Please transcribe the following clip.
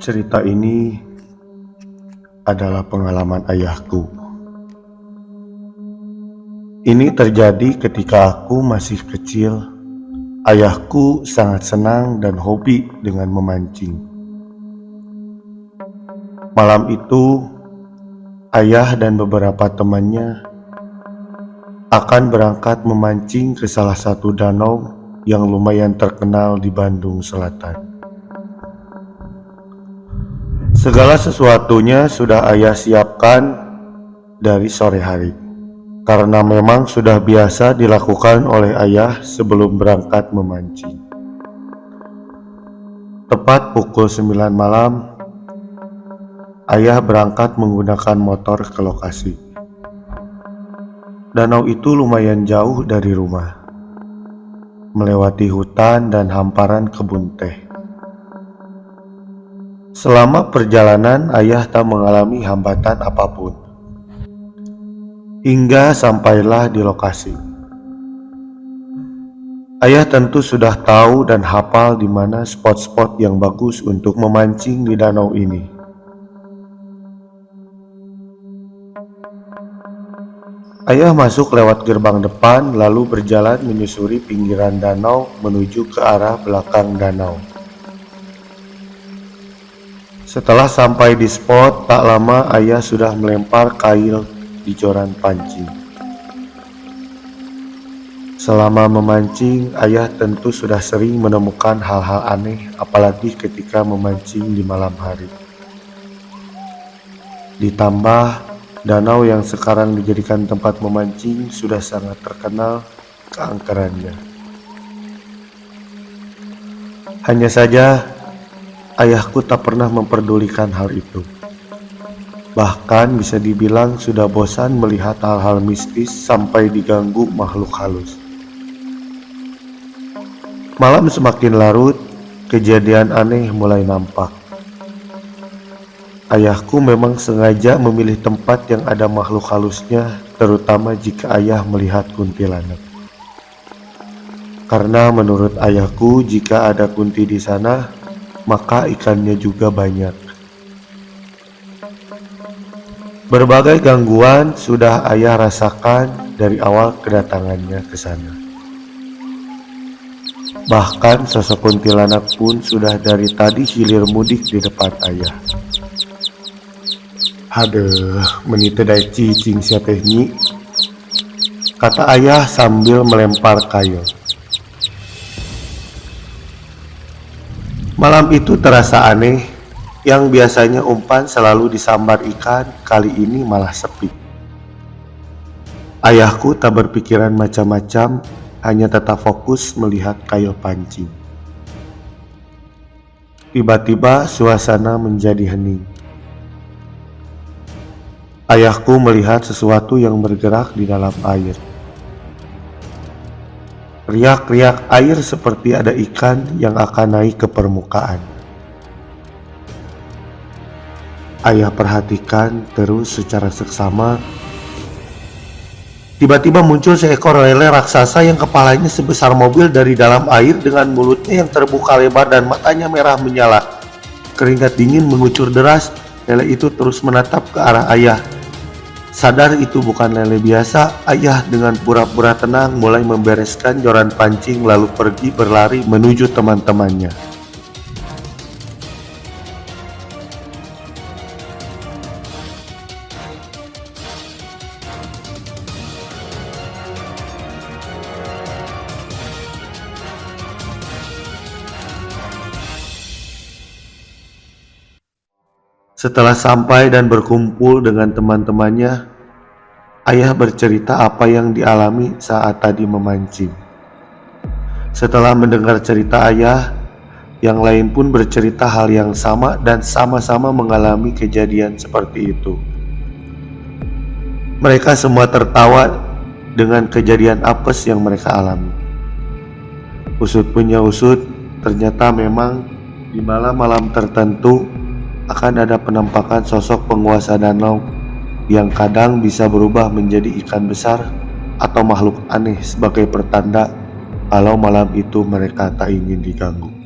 Cerita ini adalah pengalaman ayahku. Ini terjadi ketika aku masih kecil. Ayahku sangat senang dan hobi dengan memancing. Malam itu, ayah dan beberapa temannya akan berangkat memancing ke salah satu danau yang lumayan terkenal di Bandung Selatan. Segala sesuatunya sudah ayah siapkan dari sore hari, karena memang sudah biasa dilakukan oleh ayah sebelum berangkat memancing. Tepat pukul 9 malam, ayah berangkat menggunakan motor ke lokasi. Danau itu lumayan jauh dari rumah, melewati hutan dan hamparan kebun teh. Selama perjalanan, ayah tak mengalami hambatan apapun, hingga sampailah di lokasi. Ayah tentu sudah tahu dan hafal di mana spot-spot yang bagus untuk memancing di danau ini. Ayah masuk lewat gerbang depan, lalu berjalan menyusuri pinggiran danau menuju ke arah belakang danau. Setelah sampai di spot, tak lama ayah sudah melempar kail di joran pancing. Selama memancing, ayah tentu sudah sering menemukan hal-hal aneh, apalagi ketika memancing di malam hari. Ditambah, danau yang sekarang dijadikan tempat memancing sudah sangat terkenal keangkerannya. Hanya saja, ayahku tak pernah memperdulikan hal itu. Bahkan bisa dibilang sudah bosan melihat hal-hal mistis sampai diganggu makhluk halus. Malam semakin larut, kejadian aneh mulai nampak. Ayahku memang sengaja memilih tempat yang ada makhluk halusnya, terutama jika ayah melihat kuntilanak. Karena menurut ayahku, jika ada kunti di sana, maka ikannya juga banyak. Berbagai gangguan sudah ayah rasakan dari awal kedatangannya ke sana. Bahkan sosok kuntilanak pun sudah dari tadi hilir mudik di depan ayah. Haduh, menite dai cicing sia teh nyi, kata ayah sambil melempar kail. Malam itu terasa aneh, yang biasanya umpan selalu disambar ikan, kali ini malah sepi. Ayahku tak berpikiran macam-macam, hanya tetap fokus melihat kail pancing. Tiba-tiba suasana menjadi hening. Ayahku melihat sesuatu yang bergerak di dalam air. Riak-riak air seperti ada ikan yang akan naik ke permukaan. Ayah perhatikan terus secara seksama. Tiba-tiba muncul seekor lele raksasa yang kepalanya sebesar mobil dari dalam air dengan mulutnya yang terbuka lebar dan matanya merah menyala. Keringat dingin mengucur deras, lele itu terus menatap ke arah ayah. Sadar itu bukan lele biasa, ayah dengan pura-pura tenang mulai membereskan joran pancing lalu pergi berlari menuju teman-temannya. Setelah sampai dan berkumpul dengan teman-temannya, ayah bercerita apa yang dialami saat tadi memancing. Setelah mendengar cerita ayah, yang lain pun bercerita hal yang sama dan sama-sama mengalami kejadian seperti itu. Mereka semua tertawa dengan kejadian apes yang mereka alami. Usut punya usut, ternyata memang di malam-malam tertentu akan ada penampakan sosok penguasa danau yang kadang bisa berubah menjadi ikan besar atau makhluk aneh sebagai pertanda kalau malam itu mereka tak ingin diganggu.